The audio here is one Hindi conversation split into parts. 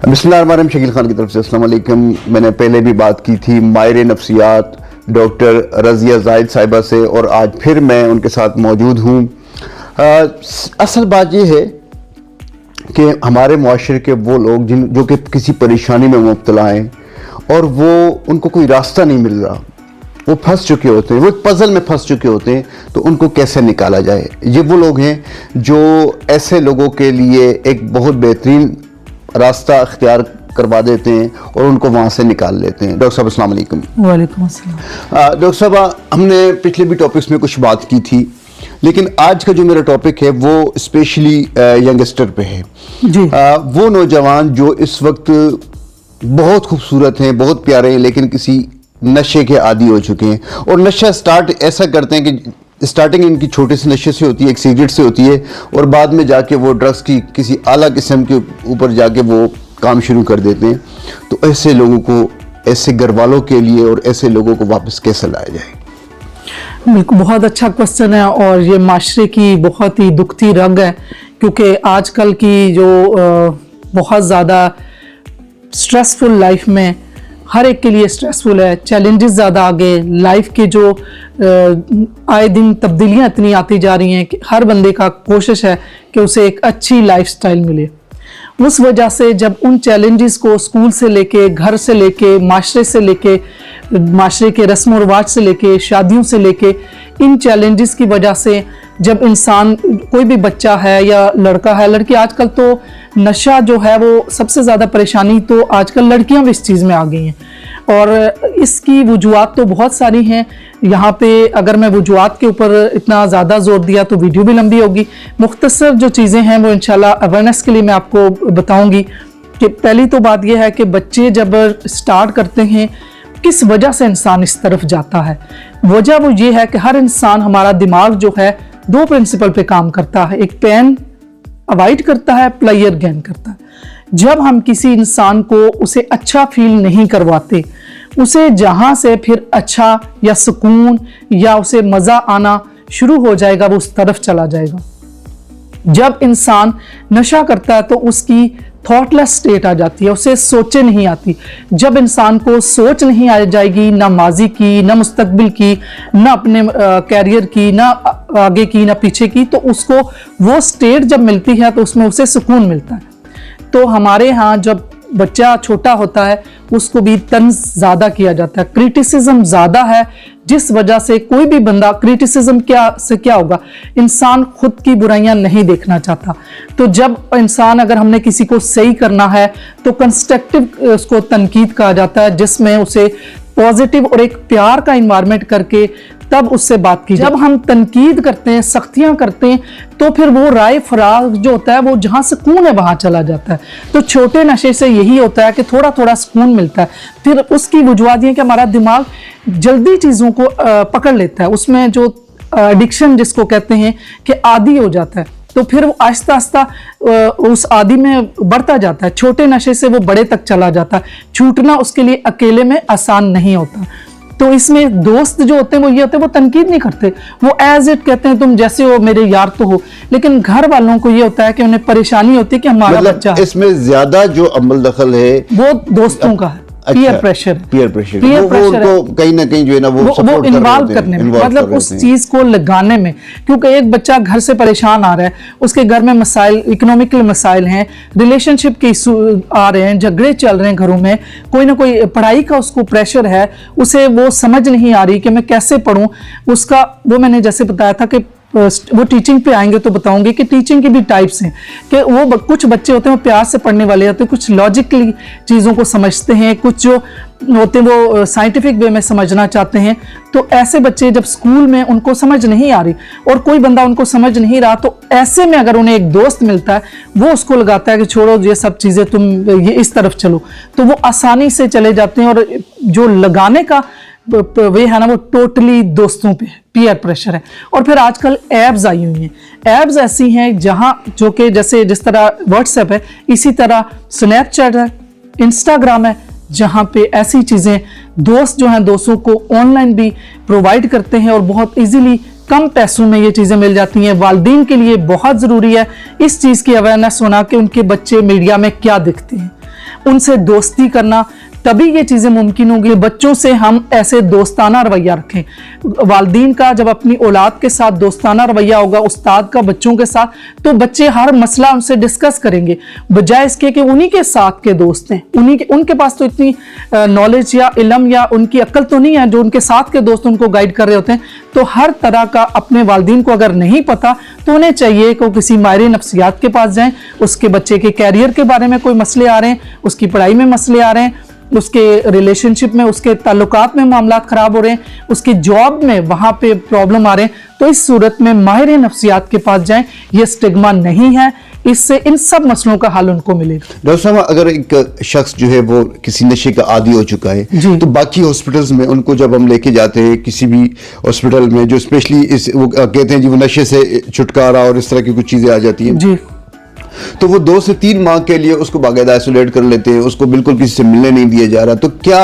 बिस्मिल्लाहिर्रहमानिर्रहीम। शकील खान की तरफ से अस्सलाम वालेकुम। मैंने पहले भी बात की थी माहिर नफ्सियात डॉक्टर रज़िया ज़ाहिद साहिबा से, और आज फिर मैं उनके साथ मौजूद हूँ। असल बात यह है कि हमारे मुआशरे के वो लोग जो कि किसी परेशानी में मुब्तला हैं और वो उनको कोई रास्ता नहीं मिल रहा, वो फंस चुके होते हैं, वो एक पज़ल में फंस चुके होते हैं, तो उनको कैसे निकाला जाए। ये वो लोग हैं जो ऐसे लोगों के लिए एक बहुत बेहतरीन रास्ता अख्तियार करवा देते हैं और उनको वहाँ से निकाल लेते हैं। डॉक्टर साहब अस्सलाम वालेकुम। वालेकुम अस्सलाम। डॉक्टर साहब, हमने पिछले भी टॉपिक्स में कुछ बात की थी, लेकिन आज का जो मेरा टॉपिक है वो स्पेशली यंगस्टर पे है जी। वो नौजवान जो इस वक्त बहुत खूबसूरत हैं, बहुत प्यारे हैं, लेकिन किसी नशे के आदी हो चुके हैं। और नशा स्टार्ट ऐसा करते हैं कि स्टार्टिंग इनकी छोटे से नशे से होती है, एक सिगरेट से होती है, और बाद में जाके वो ड्रग्स की किसी आला किस्म के ऊपर जाके वो काम शुरू कर देते हैं। तो ऐसे लोगों को, ऐसे घर वालों के लिए और ऐसे लोगों को वापस कैसे लाया जाए? बिल्कुल, बहुत अच्छा क्वेश्चन है और ये माशरे की बहुत ही दुखती रग है, क्योंकि आजकल की जो बहुत ज़्यादा स्ट्रेसफुल लाइफ में हर एक के लिए स्ट्रेसफुल है, चैलेंजेस ज़्यादा आ गए, लाइफ के जो आए दिन तब्दीलियाँ इतनी आती जा रही हैं कि हर बंदे का कोशिश है कि उसे एक अच्छी लाइफस्टाइल मिले। उस वजह से जब उन चैलेंजेस को स्कूल से लेके, घर से लेके, माशरे से लेके, माशरे के रस्म व रिवाज से लेके, शादियों से लेके, इन चैलेंजेस की वजह से जब इंसान, कोई भी बच्चा है या लड़का है, लड़की, आजकल तो नशा जो है वो सबसे ज़्यादा परेशानी तो आजकल लड़कियां भी इस चीज़ में आ गई हैं, और इसकी वजूहात तो बहुत सारी हैं। यहाँ पे अगर मैं वजूहात के ऊपर इतना ज़्यादा जोर दिया तो वीडियो भी लंबी होगी। मुख्तसर जो चीज़ें हैं वो इंशाल्लाह अवेयरनेस के लिए मैं आपको बताऊँगी। कि पहली तो बात यह है कि बच्चे जब स्टार्ट करते हैं, किस वजह से इंसान इस तरफ जाता है। वजह वो ये है कि हर इंसान, हमारा दिमाग जो है दो प्रिंसिपल पे काम करता है, एक पेन अवॉइड करता है, प्लेयर गेन करता है। जब हम किसी इंसान को उसे अच्छा फील नहीं करवाते, उसे जहाँ से फिर अच्छा या सुकून या उसे मज़ा आना शुरू हो जाएगा, वो उस तरफ चला जाएगा। जब इंसान नशा करता है तो उसकी थॉटलेस स्टेट आ जाती है, उसे सोचे नहीं आती। जब इंसान को सोच नहीं आ जाएगी, ना माजी की, ना मुस्तकबिल की, ना अपने कैरियर की, ना आगे की, ना पीछे की, तो उसको वो स्टेट जब मिलती है तो उसमें उसे सुकून मिलता है। तो हमारे यहाँ जब बच्चा छोटा होता है उसको भी तंज ज़्यादा किया जाता है, क्रिटिसिज्म ज़्यादा है, जिस वजह से कोई भी बंदा, क्रिटिसिज्म क्या होगा, इंसान खुद की बुराइयां नहीं देखना चाहता। तो जब इंसान, अगर हमने किसी को सही करना है तो कंस्ट्रक्टिव उसको तनकीद कहा जाता है, जिसमें उसे पॉजिटिव और एक प्यार का इन्वायरमेंट करके तब उससे बात की। जब हम तनकीद करते हैं, सख्तियां करते हैं, तो फिर वो राय फराग जो होता है वो जहाँ सुकून है वहाँ चला जाता है। तो छोटे नशे से यही होता है कि थोड़ा थोड़ा सुकून मिलता है। फिर उसकी वजूहत ये कि हमारा दिमाग जल्दी चीज़ों को पकड़ लेता है, उसमें जो एडिक्शन जिसको कहते हैं कि आदी हो जाता है, तो फिर वो आहिस्ता आहिस्ता उस आदि में बढ़ता जाता है। छोटे नशे से वो बड़े तक चला जाता है। छूटना उसके लिए अकेले में आसान नहीं होता। तो इसमें दोस्त जो होते हैं वो ये होते हैं, वो तनकीद नहीं करते, वो एज इट कहते हैं तुम जैसे हो, मेरे यार तो हो। लेकिन घर वालों को ये होता है कि उन्हें परेशानी होती है कि हमारा बच्चा, इसमें ज्यादा जो अमल दखल है वो दोस्तों का है। पीयर प्रेशर उनको कहीं ना कहीं जो है ना वो इन्वॉल्व करने में, मतलब उस चीज को लगाने में। क्योंकि एक बच्चा घर से परेशान आ रहा है, उसके घर में मसाइल, इकोनॉमिकल मसाइल हैं, रिलेशनशिप के इशू आ रहे हैं, झगड़े चल रहे हैं घरों में, कोई ना कोई पढ़ाई का उसको प्रेशर है, उसे वो समझ नहीं आ रही कि मैं कैसे पढ़ूं। उसका वो मैंने जैसे बताया था कि वो टीचिंग पे आएंगे तो बताऊंगी कि टीचिंग की भी टाइप्स हैं, कि वो कुछ बच्चे होते हैं वो प्यार से पढ़ने वाले होते हैं, कुछ लॉजिकली चीज़ों को समझते हैं, कुछ जो होते हैं वो साइंटिफिक वे में समझना चाहते हैं। तो ऐसे बच्चे जब स्कूल में उनको समझ नहीं आ रही और कोई बंदा उनको समझ नहीं रहा, तो ऐसे में अगर उन्हें एक दोस्त मिलता है, वो उसको लगाता है कि छोड़ो ये सब चीज़ें, तुम ये इस तरफ चलो, तो वो आसानी से चले जाते हैं। और जो लगाने का वे है ना, वो टोटली दोस्तों पे पीयर प्रेशर है। और फिर आजकल एप्स आई हुई हैं, एप्स ऐसी हैं जहाँ जो कि जैसे जिस तरह व्हाट्सएप है, इसी तरह स्नैपचैट है, इंस्टाग्राम है, जहाँ पे ऐसी चीज़ें दोस्त जो हैं दोस्तों को ऑनलाइन भी प्रोवाइड करते हैं और बहुत इजीली कम पैसों में ये चीज़ें मिल जाती हैं। वालिदैन के लिए बहुत ज़रूरी है इस चीज़ की अवेयरनेस होना कि उनके बच्चे मीडिया में क्या दिखते हैं। उनसे दोस्ती करना, तभी ये चीज़ें मुमकिन होगी। बच्चों से हम ऐसे दोस्ताना रवैया रखें। वालिदैन का जब अपनी औलाद के साथ दोस्ताना रवैया होगा, उस्ताद का बच्चों के साथ, तो बच्चे हर मसला उनसे डिस्कस करेंगे, बजाय इसके कि उन्हीं के साथ के दोस्त हैं, उनके पास तो इतनी नॉलेज या इल्म या उनकी अक्ल तो नहीं है जो उनके साथ के दोस्त उनको गाइड कर रहे होते हैं। तो हर तरह का अपने वालिदैन को अगर नहीं पता तो उन्हें चाहिए कि वो किसी माहिर नफ्सियात के पास जाएं। उसके बच्चे के कैरियर के बारे में कोई मसले आ रहे हैं, उसकी पढ़ाई में मसले आ रहे हैं, उसके रिलेशनशिप में, उसके ताल्लुकात में मामलात ख़राब हो रहे हैं, उसकी जॉब में वहाँ पे प्रॉब्लम आ रहे हैं, तो इस सूरत में माहिर नफ्सियात के पास जाएं। ये स्टिग्मा नहीं है, इससे इन सब मसलों का हल उनको मिलेगा। डॉक्टर साहब, अगर एक शख्स जो है वो किसी नशे का आदी हो चुका है, तो बाकी हॉस्पिटल्स में उनको जब हम लेके जाते हैं, किसी भी हॉस्पिटल में जो स्पेशली वो कहते हैं जी वो नशे से छुटकारा और इस तरह की कुछ चीज़ें आ जाती हैं जी, तो वो 2 से 3 माह के लिए उसको बाकायदा आइसोलेट कर लेते हैं, उसको बिल्कुल किसी से मिलने नहीं दिया जा रहा। तो क्या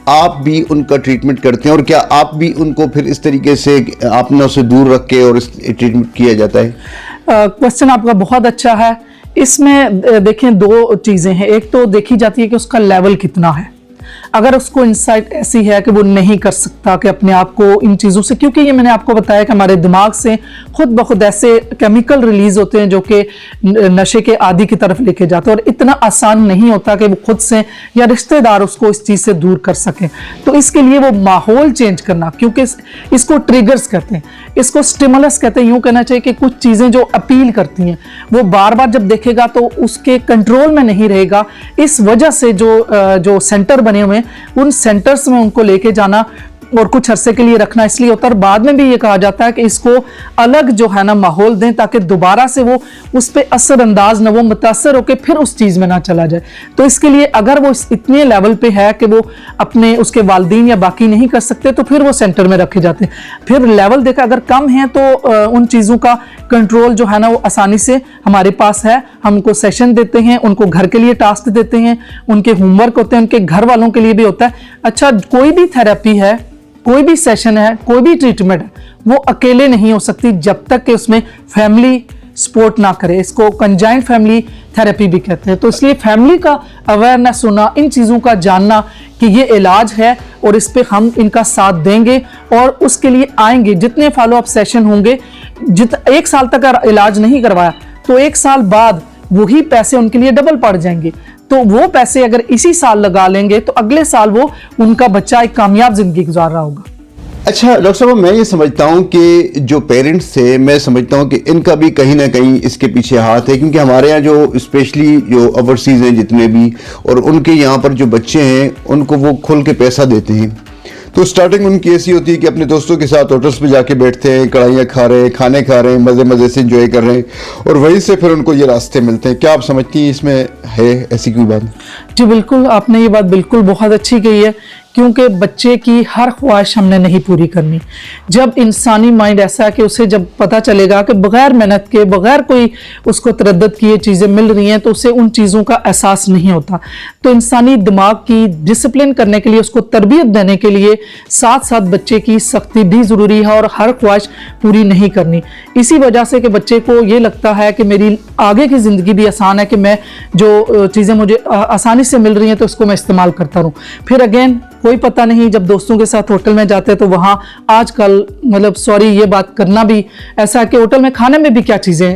आप भी उनका ट्रीटमेंट करते हैं और क्या आप भी उनको फिर इस तरीके से अपनों से दूर रख के और इस ट्रीटमेंट किया जाता है? क्वेश्चन आपका बहुत अच्छा है। इसमें देखें 2 चीज़ें हैं। एक तो देखी जाती है कि उसका लेवल कितना है। अगर उसको इंसाइट ऐसी है कि वो नहीं कर सकता कि अपने आप को इन चीज़ों से, क्योंकि ये मैंने आपको बताया कि हमारे दिमाग से खुद ब खुद ऐसे केमिकल रिलीज होते हैं जो कि नशे के आदी की तरफ लेके जाते हैं, और इतना आसान नहीं होता कि वो खुद से या रिश्तेदार उसको इस चीज़ से दूर कर सकें। तो इसके लिए वो माहौल चेंज करना, क्योंकि इसको ट्रिगर्स कहते हैं, इसको स्टिमुलस कहते हैं। यूँ कहना चाहिए कि कुछ चीज़ें जो अपील करती हैं वो बार बार जब देखेगा तो उसके कंट्रोल में नहीं रहेगा। इस वजह से जो सेंटर बने हुए उन सेंटर्स में उनको लेके जाना और कुछ अरसे के लिए रखना इसलिए होता है। और बाद में भी ये कहा जाता है कि इसको अलग जो है ना माहौल दें, ताकि दोबारा से वो उस पर असरअंदाज न, वो मुतासर होकर फिर उस चीज़ में ना चला जाए। तो इसके लिए अगर वो इतने लेवल पे है कि वो अपने उसके वालिदैन या बाकी नहीं कर सकते, तो फिर वो सेंटर में रखे जाते हैं। फिर लेवल देखा अगर कम है तो उन चीज़ों का कंट्रोल जो है ना वो आसानी से हमारे पास है। हम उनको सेशन देते हैं, उनको घर के लिए टास्क देते हैं, उनके होमवर्क होते हैं, उनके घर वालों के लिए भी होता है। अच्छा, कोई भी थेरेपी है, कोई भी सेशन है, कोई भी ट्रीटमेंट है, वो अकेले नहीं हो सकती जब तक कि उसमें फैमिली सपोर्ट ना करे। इसको कंजाइंट फैमिली थेरेपी भी कहते हैं। तो इसलिए फैमिली का अवेयरनेस होना, इन चीज़ों का जानना कि ये इलाज है और इस पे हम इनका साथ देंगे और उसके लिए आएंगे। जितने फॉलोअप सेशन होंगे, 1 साल तक इलाज नहीं करवाया तो 1 साल बाद वही पैसे उनके लिए डबल पड़ जाएंगे। तो वो पैसे अगर इसी साल लगा लेंगे तो अगले साल वो उनका बच्चा एक कामयाब जिंदगी गुजार रहा होगा। अच्छा डॉक्टर साहब, मैं ये समझता हूँ कि जो पेरेंट्स थे, मैं समझता हूँ कि इनका भी कहीं ना कहीं इसके पीछे हाथ है, क्योंकि हमारे यहाँ जो स्पेशली जो ओवरसीज़ हैं जितने भी, और उनके यहाँ पर जो बच्चे हैं उनको वो खुल के पैसा देते हैं। तो स्टार्टिंग उनकी ऐसी होती है कि अपने दोस्तों के साथ होटल्स पे जाके बैठते हैं, कढ़ाइयाँ खा रहे हैं, खाने खा रहे हैं, मज़े मज़े से एंजॉय कर रहे हैं, और वहीं से फिर उनको ये रास्ते मिलते हैं। क्या आप समझती हैं इसमें है ऐसी कोई बात? जी बिल्कुल, आपने ये बात बिल्कुल बहुत अच्छी कही है, क्योंकि बच्चे की हर ख्वाहिश हमने नहीं पूरी करनी। जब इंसानी माइंड ऐसा है कि उसे जब पता चलेगा कि बग़ैर मेहनत के, बग़ैर कोई उसको तरद्दुद किए चीज़ें मिल रही हैं, तो उसे उन चीज़ों का एहसास नहीं होता। तो इंसानी दिमाग की डिसिप्लिन करने के लिए, उसको तरबियत देने के लिए साथ साथ बच्चे की सख्ती भी ज़रूरी है और हर ख्वाहिश पूरी नहीं करनी। इसी वजह से कि बच्चे को ये लगता है कि मेरी आगे की ज़िंदगी भी आसान है, कि मैं जो चीज़ें मुझे आसानी से मिल रही हैं तो इसको मैं इस्तेमाल करता रहूँ। फिर अगेन कोई पता नहीं, जब दोस्तों के साथ होटल में जाते हैं तो वहाँ आजकल मतलब सॉरी ये बात करना भी ऐसा है कि होटल में खाने में भी क्या चीज़ें,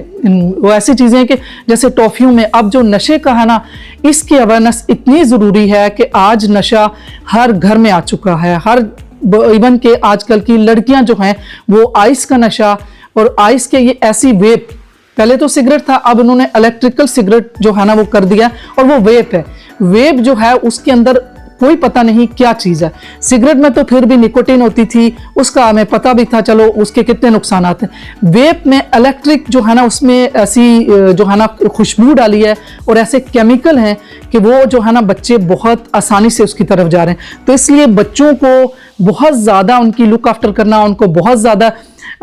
वो ऐसी चीज़ें हैं कि जैसे टॉफ़ियों में, अब जो नशे का है ना, इसकी अवेयरनेस इतनी ज़रूरी है कि आज नशा हर घर में आ चुका है। हर इवन के आजकल की लड़कियाँ जो हैं वो आइस का नशा, और आइस के ये ऐसी वेप, पहले तो सिगरेट था, अब उन्होंने इलेक्ट्रिकल सिगरेट जो है ना वो कर दिया, और वो वेप है। वेप जो है उसके अंदर कोई पता नहीं क्या चीज़ है। सिगरेट में तो फिर भी निकोटीन होती थी, उसका हमें पता भी था, चलो उसके कितने नुकसान आते हैं। वेप में इलेक्ट्रिक जो है ना, उसमें ऐसी जो है ना खुशबू डाली है और ऐसे केमिकल हैं कि वो जो है ना बच्चे बहुत आसानी से उसकी तरफ जा रहे हैं। तो इसलिए बच्चों को बहुत ज़्यादा उनकी लुक आफ्टर करना, उनको बहुत ज़्यादा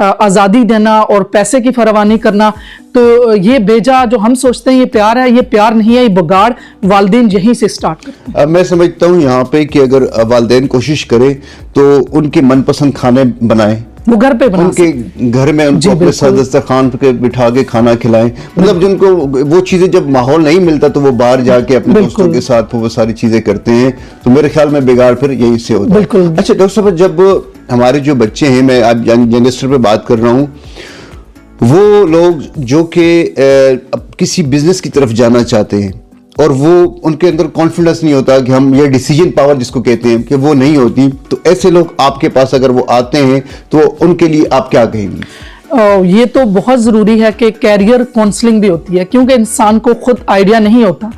आज़ादी देना और पैसे की फरावानी करना, तो ये बेजा जो हम सोचते हैं ये प्यार है, ये प्यार नहीं है, ये बगाड़ वालिदैन यहीं से स्टार्ट करते हैं। मैं समझता हूँ यहाँ पे कि अगर वालिदैन कोशिश करें तो उनके मनपसंद खाने बनाएं, वो घर पे बना उनके घर में उनको अपने साथ दस्तरखान पे बिठा के खाना खिलाएं, मतलब जिनको वो चीजें जब माहौल नहीं मिलता तो वो बाहर जाके अपने दोस्तों के साथ वो सारी चीजें करते हैं, तो मेरे ख्याल में बिगाड़ फिर यहीं से होता है। अच्छा डॉक्टर साहब, जब हमारे जो बच्चे हैं, मैं आज यंगस्टर पे बात कर रहा हूँ, वो लोग जो कि किसी बिजनेस की तरफ जाना चाहते हैं और वो उनके अंदर कॉन्फिडेंस नहीं होता कि हम ये डिसीजन पावर जिसको कहते हैं कि वो नहीं होती, तो ऐसे लोग आपके पास अगर वो आते हैं तो उनके लिए आप क्या कहेंगी? ये तो बहुत ज़रूरी है कि कैरियर काउंसलिंग भी होती है, क्योंकि इंसान को खुद आइडिया नहीं होता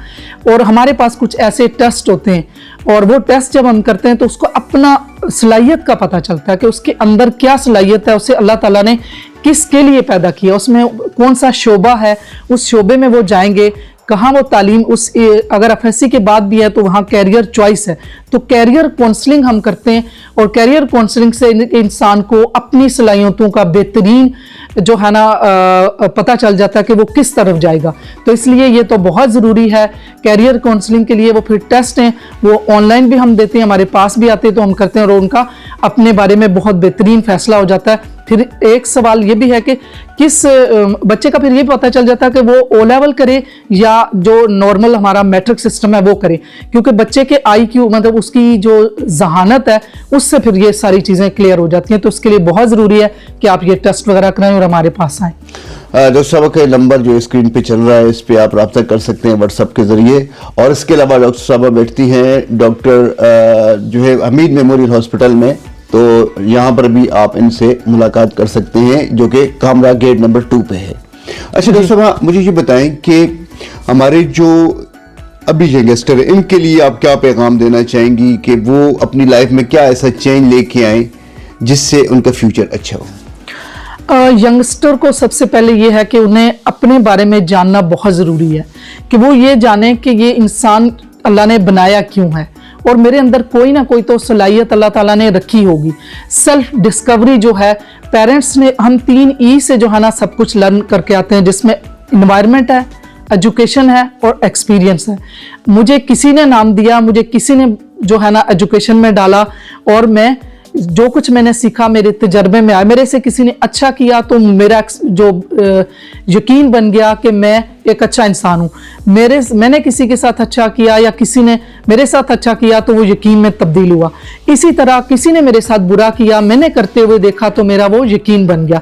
और हमारे पास कुछ ऐसे टेस्ट होते हैं और वो टेस्ट जब हम करते हैं तो उसको अपना सलाहियत का पता चलता है कि उसके अंदर क्या सलाहियत है, उसे अल्लाह ताला ने किसके लिए पैदा किया, उसमें कौन सा शोबा है, उस शोबे में वो जाएंगे, कहाँ वो तालीम, उस अगर एफएससी के बाद भी है तो वहाँ कैरियर चॉइस है। तो कैरियर काउंसलिंग हम करते हैं और कैरियर काउंसलिंग से इंसान को अपनी सलाहियतों का बेहतरीन जो है ना पता चल जाता है कि वो किस तरफ जाएगा। तो इसलिए ये तो बहुत ज़रूरी है कैरियर काउंसलिंग के लिए। वो फिर टेस्ट हैं, वो ऑनलाइन भी हम देते हैं, हमारे पास भी आते हैं तो हम करते हैं और उनका अपने बारे में बहुत बेहतरीन फैसला हो जाता है। फिर एक सवाल ये भी है कि किस बच्चे का फिर ये पता चल जाता है कि वो ओ लेवल करे या जो नॉर्मल हमारा मैट्रिक सिस्टम है वो करे, क्योंकि बच्चे के IQ मतलब उसकी जो जहानत है उससे फिर ये सारी चीज़ें क्लियर हो जाती हैं। तो उसके लिए बहुत ज़रूरी है कि आप ये टेस्ट वगैरह कराएं और हमारे पास आएँ। डॉक्टर साहब का नंबर जो स्क्रीन पे चल रहा है, इस पे आप रब्ता कर सकते हैं व्हाट्सएप के जरिए। और इसके अलावा डॉक्टर साहब बैठती हैं डॉक्टर जो है हमीद मेमोरियल हॉस्पिटल में, तो यहाँ पर भी आप इनसे मुलाकात कर सकते हैं जो कि कामरा गेट नंबर 2 पे है। अच्छा डॉक्टर साहब, मुझे ये बताएं कि हमारे जो अभी यंगस्टर है इनके लिए आप क्या पैगाम देना चाहेंगी कि वो अपनी लाइफ में क्या ऐसा चेंज लेके आए जिससे उनका फ्यूचर अच्छा हो? यंगस्टर को सबसे पहले ये है कि उन्हें अपने बारे में जानना बहुत ज़रूरी है, कि वो ये जाने कि ये इंसान अल्लाह ने बनाया क्यों है और मेरे अंदर कोई ना कोई तो सलाहियत अल्लाह ताला ने रखी होगी। सेल्फ डिस्कवरी जो है, पेरेंट्स ने, हम 3 E से जो है ना सब कुछ लर्न करके आते हैं, जिसमें इन्वायरमेंट है, एजुकेशन है और एक्सपीरियंस है। मुझे किसी ने नाम दिया, मुझे किसी ने जो है ना एजुकेशन में डाला और मैं जो कुछ मैंने सीखा मेरे तजर्बे में आया। मेरे से किसी ने अच्छा किया तो मेरा जो यकीन बन गया कि मैं एक अच्छा इंसान हूँ। मैंने किसी के साथ अच्छा किया या किसी ने मेरे साथ अच्छा किया तो वो यकीन में तब्दील हुआ। इसी तरह किसी ने मेरे साथ बुरा किया, मैंने करते हुए देखा तो मेरा वो यकीन बन गया।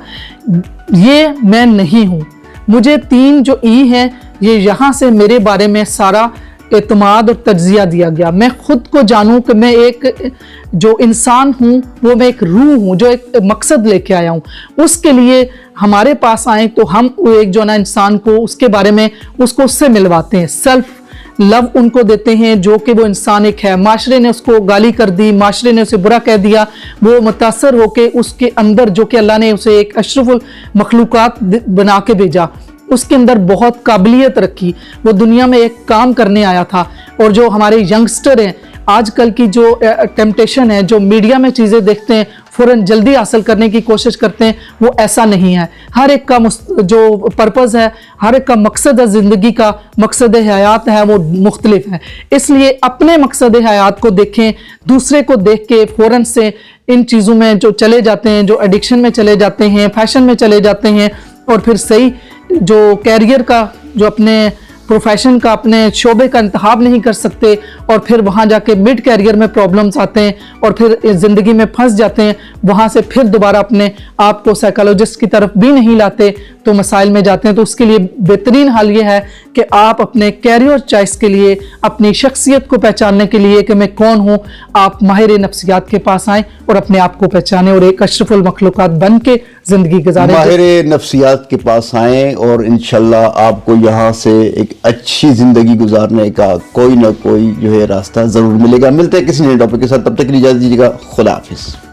ये मैं नहीं हूँ। मुझे 3 जो E हैं, ये यहाँ से मेरे बारे में सारा एतमाद और तज्जिया दिया गया। मैं खुद को जानूं कि मैं एक जो इंसान हूं, वो मैं एक रूह हूं जो एक मकसद लेके आया हूं। उसके लिए हमारे पास आए तो हम एक जो ना इंसान को उसके बारे में उससे मिलवाते हैं, सेल्फ लव उनको देते हैं जो कि वो इंसान एक है। माशरे ने उसको गाली कर दी, माशरे ने उसे बुरा कह दिया, वो मुतासर होके उसके अंदर जो कि अल्लाह ने उसे एक अशरफुल मखलूकात बना के भेजा, उसके अंदर बहुत काबिलियत रखी, वो दुनिया में एक काम करने आया था। और जो हमारे यंगस्टर हैं, आजकल की जो टेम्पटेशन है, जो मीडिया में चीज़ें देखते हैं, फ़ौरन जल्दी हासिल करने की कोशिश करते हैं, वो ऐसा नहीं है। हर एक का जो पर्पज़ है, हर एक का मकसद है, ज़िंदगी का मकसद हयात है, वो मुख्तलिफ है। इसलिए अपने मकसद हयात को देखें, दूसरे को देख के फ़ौरन से इन चीज़ों में जो चले जाते हैं, जो एडिक्शन में चले जाते हैं, फैशन में चले जाते हैं और फिर सही जो कैरियर का, जो अपने प्रोफेशन का, अपने शोबे का इंतखाब नहीं कर सकते और फिर वहाँ जाके मिड कैरियर में प्रॉब्लम्स आते हैं और फिर ज़िंदगी में फंस जाते हैं। वहाँ से फिर दोबारा अपने आप को साइकोलॉजिस्ट की तरफ भी नहीं लाते तो मसाइल में जाते हैं। तो उसके लिए बेहतरीन हल ये है कि आप अपने कैरियर चॉइस के लिए, अपनी शख्सियत को पहचानने के लिए कि मैं कौन हूँ, आप माहिर नफ्सियात के पास आएँ और अपने आप को पहचानें और एक अशरफुल मखलूकात बन के ज़िंदगी गुजारें। माहिर नफ्सियात के पास आएँ और इंशाल्लाह आपको यहाँ से एक अच्छी ज़िंदगी गुजारने का कोई ना कोई जो है रास्ता ज़रूर मिलेगा। मिलते हैं किसी नए टॉपिक के साथ, तब तक के लिए इजाज़त दीजिएगा। खुदा हाफिज़।